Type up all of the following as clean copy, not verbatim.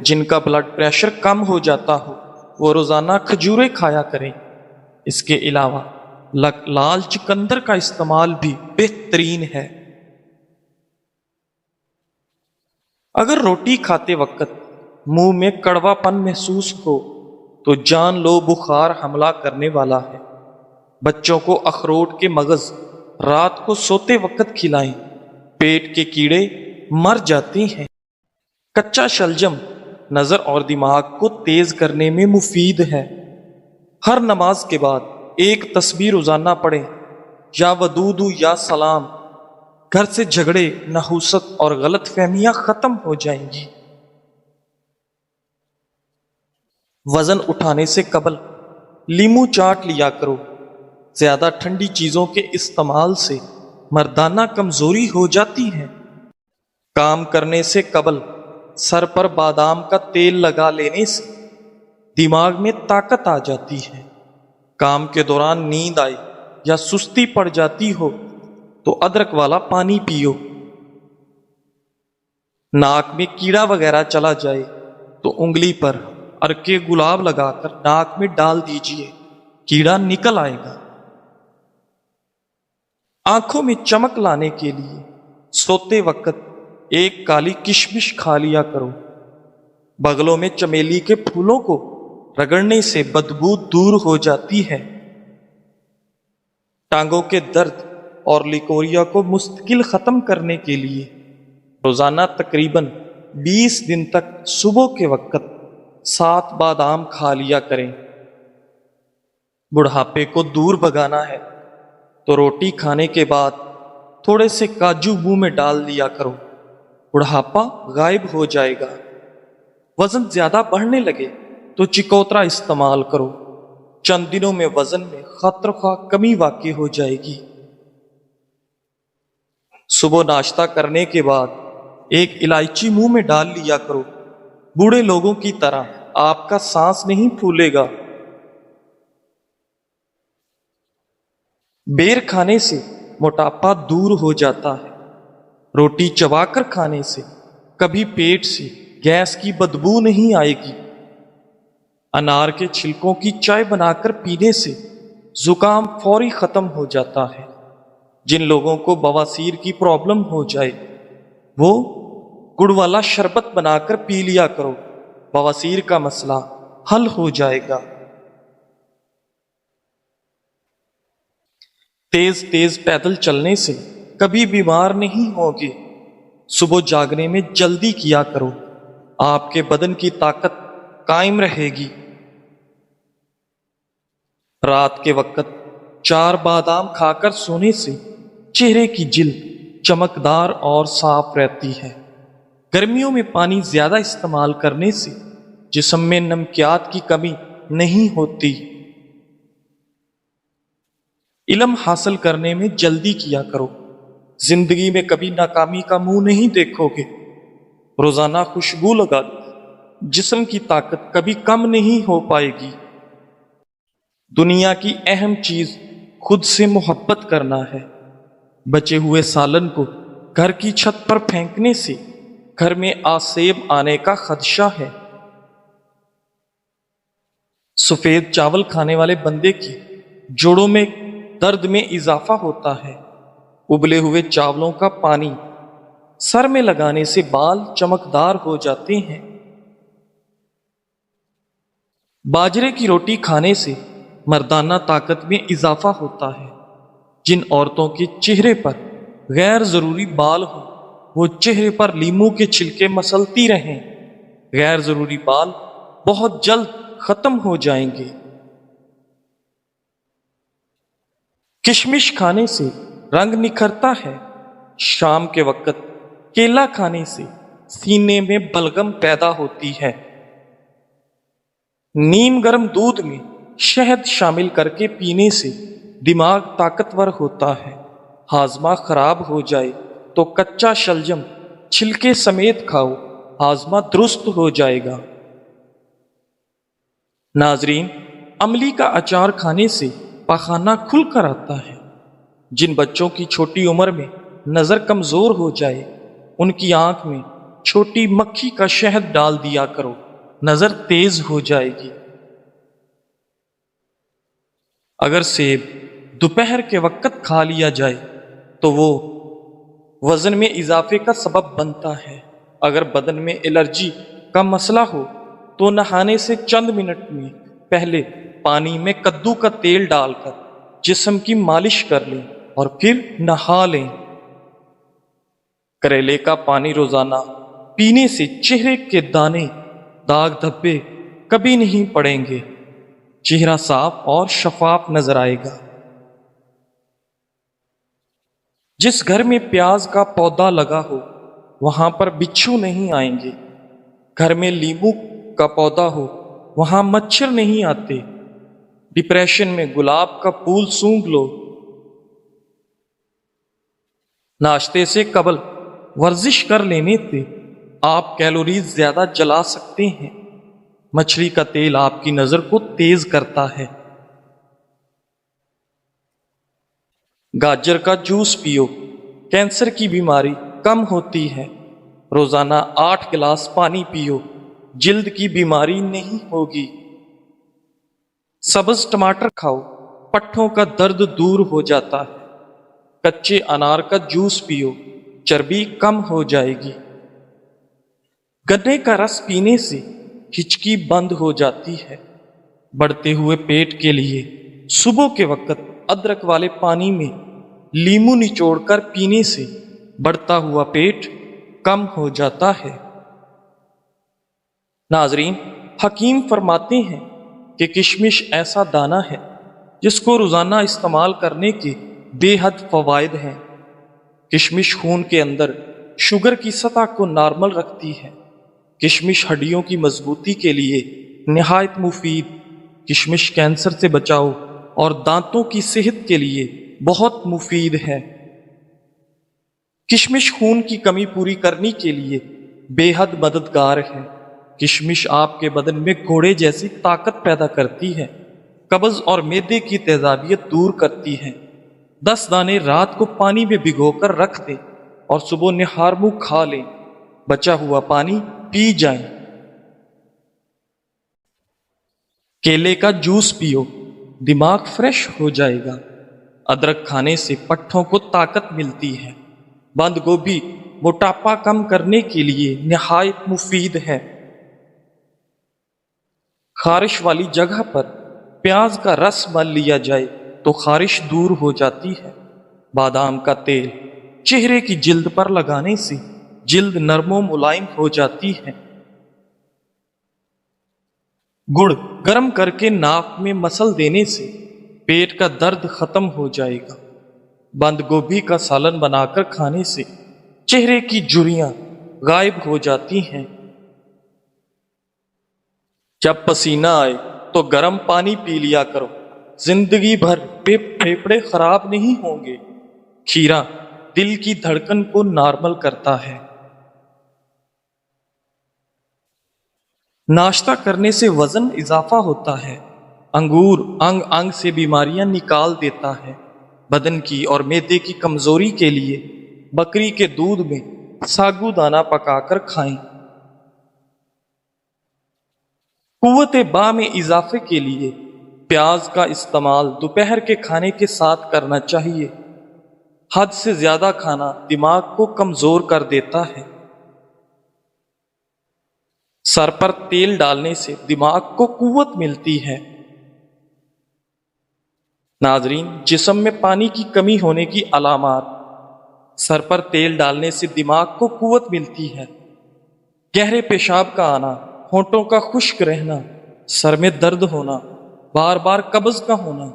جن کا blood pressure کم ہو جاتا ہو وہ روزانہ کھجوریں کھایا کریں۔ اس کے علاوہ لال چقندر کا استعمال بھی بہترین ہے۔ اگر روٹی کھاتے وقت منہ میں کڑوا پن محسوس ہو تو جان لو بخار حملہ کرنے والا ہے۔ بچوں کو اخروٹ کے مغز رات کو سوتے وقت کھلائیں، پیٹ کے کیڑے مر جاتے ہیں۔ کچا شلجم نظر اور دماغ کو تیز کرنے میں مفید ہے۔ ہر نماز کے بعد ایک تسبیح روزانہ پڑھیں، یا ودود یا سلام۔ گھر سے جھگڑے، نحوست اور غلط فہمیاں ختم ہو جائیں گی۔ وزن اٹھانے سے قبل لیمو چاٹ لیا کرو۔ زیادہ ٹھنڈی چیزوں کے استعمال سے مردانہ کمزوری ہو جاتی ہے۔ کام کرنے سے قبل سر پر بادام کا تیل لگا لینے سے دماغ میں طاقت آ جاتی ہے۔ کام کے دوران نیند آئے یا سستی پڑ جاتی ہو تو ادرک والا پانی پیو۔ ناک میں کیڑا وغیرہ چلا جائے تو انگلی پر ارکے گلاب لگا کر ناک میں ڈال دیجئے، کیڑا نکل آئے گا۔ آنکھوں میں چمک لانے کے لیے سوتے وقت ایک کالی کشمش کھا لیا کرو۔ بغلوں میں چمیلی کے پھولوں کو رگڑنے سے بدبو دور ہو جاتی ہے۔ ٹانگوں کے درد اور لیکوریا کو مستقل ختم کرنے کے لیے روزانہ تقریباً 20 دن تک صبح کے وقت 7 بادام کھا لیا کریں۔ بڑھاپے کو دور بھگانا ہے تو روٹی کھانے کے بعد تھوڑے سے کاجو منہ میں ڈال دیا کرو، بڑھاپا غائب ہو جائے گا۔ وزن زیادہ بڑھنے لگے تو چکوترا استعمال کرو، چند دنوں میں وزن میں خطرخواہ کمی واقع ہو جائے گی۔ صبح ناشتہ کرنے کے بعد ایک الائچی منہ میں ڈال لیا کرو، بوڑھے لوگوں کی طرح آپ کا سانس نہیں پھولے گا۔ بیر کھانے سے موٹاپا دور ہو جاتا ہے۔ روٹی چبا کر کھانے سے کبھی پیٹ سے گیس کی بدبو نہیں آئے گی۔ انار کے چھلکوں کی چائے بنا کر پینے سے زکام فوری ختم ہو جاتا ہے۔ جن لوگوں کو بواسیر کی پرابلم ہو جائے وہ گڑ والا شربت بنا کر پی لیا کرو، بواسیر کا مسئلہ حل ہو جائے گا۔ تیز تیز پیدل چلنے سے کبھی بیمار نہیں ہوگے۔ صبح جاگنے میں جلدی کیا کرو، آپ کے بدن کی طاقت قائم رہے گی۔ رات کے وقت 4 بادام کھا کر سونے سے چہرے کی جلد چمکدار اور صاف رہتی ہے۔ گرمیوں میں پانی زیادہ استعمال کرنے سے جسم میں نمکیات کی کمی نہیں ہوتی۔ علم حاصل کرنے میں جلدی کیا کرو، زندگی میں کبھی ناکامی کا منہ نہیں دیکھو گے۔ روزانہ خوشبو لگا دو، جسم کی طاقت کبھی کم نہیں ہو پائے گی۔ دنیا کی اہم چیز خود سے محبت کرنا ہے۔ بچے ہوئے سالن کو گھر کی چھت پر پھینکنے سے گھر میں آسیب آنے کا خدشہ ہے۔ سفید چاول کھانے والے بندے کی جوڑوں میں درد میں اضافہ ہوتا ہے۔ ابلے ہوئے چاولوں کا پانی سر میں لگانے سے بال چمکدار ہو جاتے ہیں۔ باجرے کی روٹی کھانے سے مردانہ طاقت میں اضافہ ہوتا ہے۔ جن عورتوں کے چہرے پر غیر ضروری بال ہوں وہ چہرے پر لیمو کے چھلکے مسلتی رہیں، غیر ضروری بال بہت جلد ختم ہو جائیں گے۔ کشمش کھانے سے رنگ نکھرتا ہے۔ شام کے وقت کیلا کھانے سے سینے میں بلغم پیدا ہوتی ہے۔ نیم گرم دودھ میں شہد شامل کر کے پینے سے دماغ طاقتور ہوتا ہے۔ ہاضمہ خراب ہو جائے تو کچا شلجم چھلکے سمیت کھاؤ، ہاضمہ درست ہو جائے گا۔ ناظرین، املی کا اچار کھانے سے پاخانہ کھل کر آتا ہے۔ جن بچوں کی چھوٹی عمر میں نظر کمزور ہو جائے ان کی آنکھ میں چھوٹی مکھی کا شہد ڈال دیا کرو، نظر تیز ہو جائے گی۔ اگر سیب دوپہر کے وقت کھا لیا جائے تو وہ وزن میں اضافے کا سبب بنتا ہے۔ اگر بدن میں الرجی کا مسئلہ ہو تو نہانے سے چند منٹ میں پہلے پانی میں کدو کا تیل ڈال کر جسم کی مالش کر لیں اور پھر نہا لیں۔ کریلے کا پانی روزانہ پینے سے چہرے کے دانے، داغ دھبے کبھی نہیں پڑیں گے، چہرہ صاف اور شفاف نظر آئے گا۔ جس گھر میں پیاز کا پودا لگا ہو وہاں پر بچھو نہیں آئیں گے۔ گھر میں لیمو کا پودا ہو وہاں مچھر نہیں آتے۔ ڈپریشن میں گلاب کا پھول سونگھ لو۔ ناشتے سے قبل ورزش کر لینے سے آپ کیلوریز زیادہ جلا سکتے ہیں۔ مچھلی کا تیل آپ کی نظر کو تیز کرتا ہے۔ گاجر کا جوس پیو، کینسر کی بیماری کم ہوتی ہے۔ روزانہ 8 گلاس پانی پیو، جلد کی بیماری نہیں ہوگی۔ سبز ٹماٹر کھاؤ، پٹھوں کا درد دور ہو جاتا ہے۔ کچے انار کا جوس پیو، چربی کم ہو جائے گی۔ گنے کا رس پینے سے ہچکی بند ہو جاتی ہے۔ بڑھتے ہوئے پیٹ کے لیے صبح کے وقت ادرک والے پانی میں لیمو نچوڑ کر پینے سے بڑھتا ہوا پیٹ کم ہو جاتا ہے۔ ناظرین، حکیم فرماتے ہیں کہ کشمش ایسا دانہ ہے جس کو روزانہ استعمال کرنے کے بے حد فوائد ہیں۔ کشمش خون کے اندر شوگر کی سطح کو نارمل رکھتی ہے۔ کشمش ہڈیوں کی مضبوطی کے لیے نہایت مفید۔ کشمش کینسر سے بچاؤ اور دانتوں کی صحت کے لیے بہت مفید ہے۔ کشمش خون کی کمی پوری کرنے کے لیے بے حد مددگار ہے۔ کشمش آپ کے بدن میں گھوڑے جیسی طاقت پیدا کرتی ہے، قبض اور معدے کی تیزابیت دور کرتی ہے۔ 10 دانے رات کو پانی میں بھگو کر رکھ دیں اور صبح نہار منہ کھا لیں۔ بچا ہوا پانی پی جائیں۔ کیلے کا جوس پیو، دماغ فریش ہو جائے گا۔ ادرک کھانے سے پٹھوں کو طاقت ملتی ہے۔ بند گوبھی موٹاپا کم کرنے کے لیے نہایت مفید ہے۔ خارش والی جگہ پر پیاز کا رس مل لیا جائے تو خارش دور ہو جاتی ہے۔ بادام کا تیل چہرے کی جلد پر لگانے سے جلد نرم و ملائم ہو جاتی ہے۔ گڑ گرم کر کے ناک میں مسل دینے سے پیٹ کا درد ختم ہو جائے گا۔ بند گوبھی کا سالن بنا کر کھانے سے چہرے کی جھریاں غائب ہو جاتی ہیں۔ جب پسینہ آئے تو گرم پانی پی لیا کرو، زندگی بھر پھیپھڑے خراب نہیں ہوں گے۔ کھیرا دل کی دھڑکن کو نارمل کرتا ہے۔ ناشتہ کرنے سے وزن اضافہ ہوتا ہے۔ انگور انگ انگ سے بیماریاں نکال دیتا ہے۔ بدن کی اور معدے کی کمزوری کے لیے بکری کے دودھ میں ساگو دانہ پکا کر کھائیں۔ قوت باہ میں اضافے کے لیے پیاز کا استعمال دوپہر کے کھانے کے ساتھ کرنا چاہیے۔ حد سے زیادہ کھانا دماغ کو کمزور کر دیتا ہے۔ سر پر تیل ڈالنے سے دماغ کو قوت ملتی ہے۔ ناظرین، جسم میں پانی کی کمی ہونے کی علامات: سر پر تیل ڈالنے سے دماغ کو قوت ملتی ہے۔ گہرے پیشاب کا آنا، ہونٹوں کا خشک رہنا، سر میں درد ہونا، بار بار قبض کا ہونا،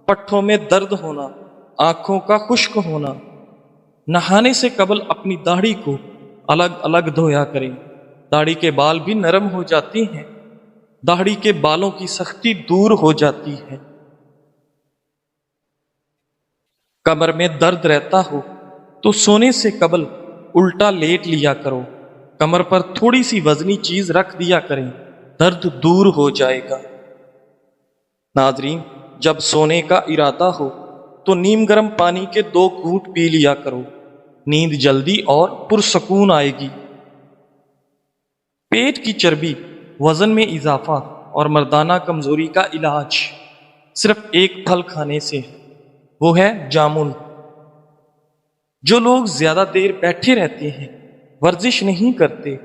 پٹھوں میں درد ہونا، آنکھوں کا خشک ہونا۔ نہانے سے قبل اپنی داڑھی کو الگ الگ دھویا کریں۔ داڑھی کے بال بھی نرم ہو جاتے ہیں۔ داڑھی کے بالوں کی سختی دور ہو جاتی ہے۔ کمر میں درد رہتا ہو تو سونے سے قبل الٹا لیٹ لیا کرو۔ کمر پر تھوڑی سی وزنی چیز رکھ دیا کریں، درد دور ہو جائے گا۔ ناظرین، جب سونے کا ارادہ ہو تو نیم گرم پانی کے 2 گھونٹ پی لیا کرو، نیند جلدی اور پرسکون آئے گی۔ پیٹ کی چربی، وزن میں اضافہ اور مردانہ کمزوری کا علاج صرف ایک پھل کھانے سے ہے، وہ ہے جامن۔ جو لوگ زیادہ دیر بیٹھے رہتے ہیں، ورزش نہیں کرتے،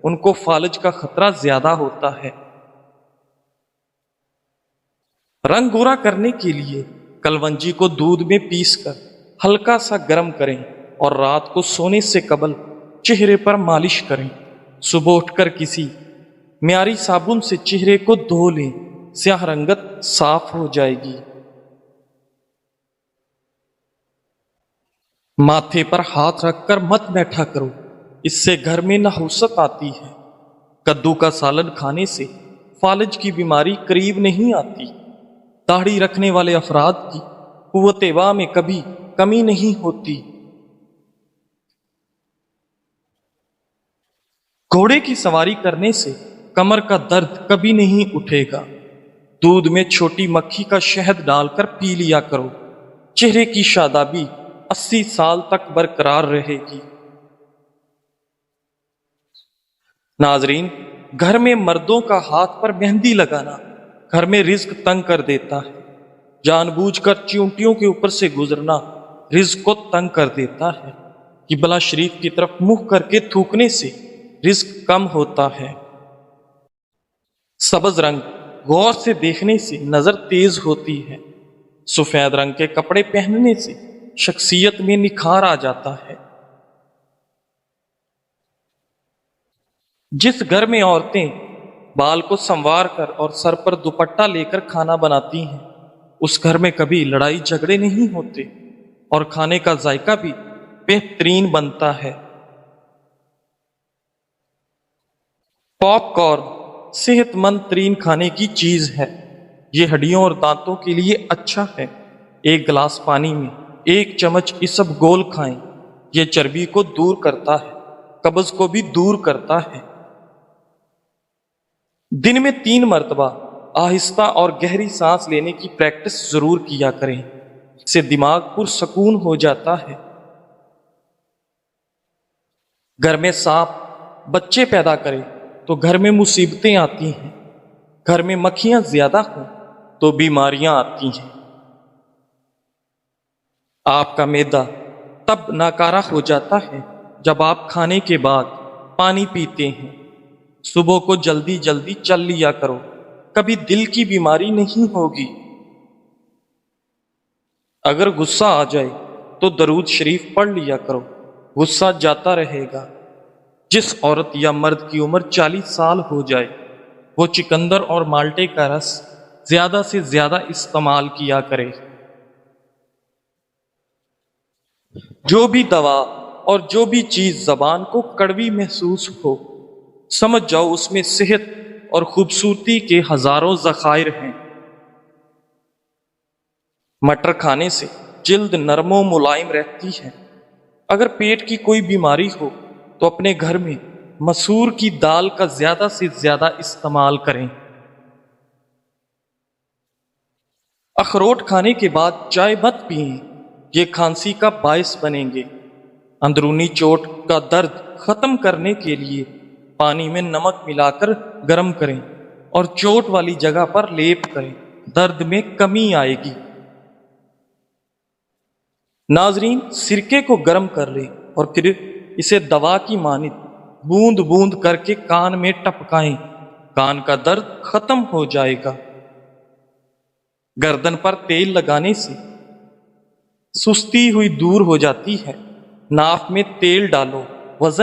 ان کو فالج کا خطرہ زیادہ ہوتا ہے۔ رنگ گورا کرنے کے لیے کلونجی کو دودھ میں پیس کر ہلکا سا گرم کریں اور رات کو سونے سے قبل چہرے پر مالش کریں۔ صبح اٹھ کر کسی معیاری صابن سے چہرے کو دھو لیں، سیاہ رنگت صاف ہو جائے گی۔ ماتھے پر ہاتھ رکھ کر مت بیٹھا کرو، اس سے گھر میں نحوست آتی ہے۔ کدو کا سالن کھانے سے فالج کی بیماری قریب نہیں آتی۔ داڑھی رکھنے والے افراد کی قوت واہ میں کبھی کمی نہیں ہوتی۔ گھوڑے کی سواری کرنے سے کمر کا درد کبھی نہیں اٹھے گا۔ دودھ میں چھوٹی مکھی کا شہد ڈال کر پی لیا کرو، چہرے کی شادابی 80 سال تک برقرار رہے گی۔ ناظرین، گھر میں مردوں کا ہاتھ پر مہندی لگانا گھر میں رزق تنگ کر دیتا ہے۔ جان بوجھ کر چیونٹیوں کے اوپر سے گزرنا رزق کو تنگ کر دیتا ہے۔ قبلہ شریف کی طرف منہ کر کے تھوکنے سے رزق کم ہوتا ہے۔ سبز رنگ غور سے دیکھنے سے نظر تیز ہوتی ہے۔ سفید رنگ کے کپڑے پہننے سے شخصیت میں نکھار آ جاتا ہے۔ جس گھر میں عورتیں بال کو سنوار کر اور سر پر دوپٹہ لے کر کھانا بناتی ہیں، اس گھر میں کبھی لڑائی جھگڑے نہیں ہوتے اور کھانے کا ذائقہ بھی بہترین بنتا ہے۔ پاپ کارن صحت مند ترین کھانے کی چیز ہے۔ یہ ہڈیوں اور دانتوں کے لیے اچھا ہے۔ ایک گلاس پانی میں 1 چمچ اسب گول کھائیں، یہ چربی کو دور کرتا ہے، قبض کو بھی دور کرتا ہے۔ دن میں 3 مرتبہ آہستہ اور گہری سانس لینے کی پریکٹس ضرور کیا کریں، اس سے دماغ پرسکون ہو جاتا ہے۔ گھر میں سانپ بچے پیدا کرے تو گھر میں مصیبتیں آتی ہیں۔ گھر میں مکھیاں زیادہ ہوں تو بیماریاں آتی ہیں۔ آپ کا معدہ تب ناکارہ ہو جاتا ہے جب آپ کھانے کے بعد پانی پیتے ہیں۔ صبح کو جلدی جلدی چل لیا کرو، کبھی دل کی بیماری نہیں ہوگی۔ اگر غصہ آ جائے تو درود شریف پڑھ لیا کرو، غصہ جاتا رہے گا۔ جس عورت یا مرد کی عمر 40 سال ہو جائے، وہ چکندر اور مالٹے کا رس زیادہ سے زیادہ استعمال کیا کرے۔ جو بھی دوا اور جو بھی چیز زبان کو کڑوی محسوس ہو، سمجھ جاؤ اس میں صحت اور خوبصورتی کے ہزاروں ذخائر ہیں۔ مٹر کھانے سے جلد نرم و ملائم رہتی ہے۔ اگر پیٹ کی کوئی بیماری ہو تو اپنے گھر میں مسور کی دال کا زیادہ سے زیادہ استعمال کریں۔ اخروٹ کھانے کے بعد چائے مت پئیں، یہ کھانسی کا باعث بنیں گے۔ اندرونی چوٹ کا درد ختم کرنے کے لیے پانی میں نمک ملا کر گرم کریں اور چوٹ والی جگہ پر لیپ کریں، درد میں کمی آئے گی۔ ناظرین، سرکے کو گرم کر لیں اور پھر اسے دوا کی مانند بوند بوند کر کے کان میں ٹپکائیں، کان کا درد ختم ہو جائے گا۔ گردن پر تیل لگانے سے سستی ہوئی دور ہو جاتی ہے۔ ناف میں تیل ڈالو، وزن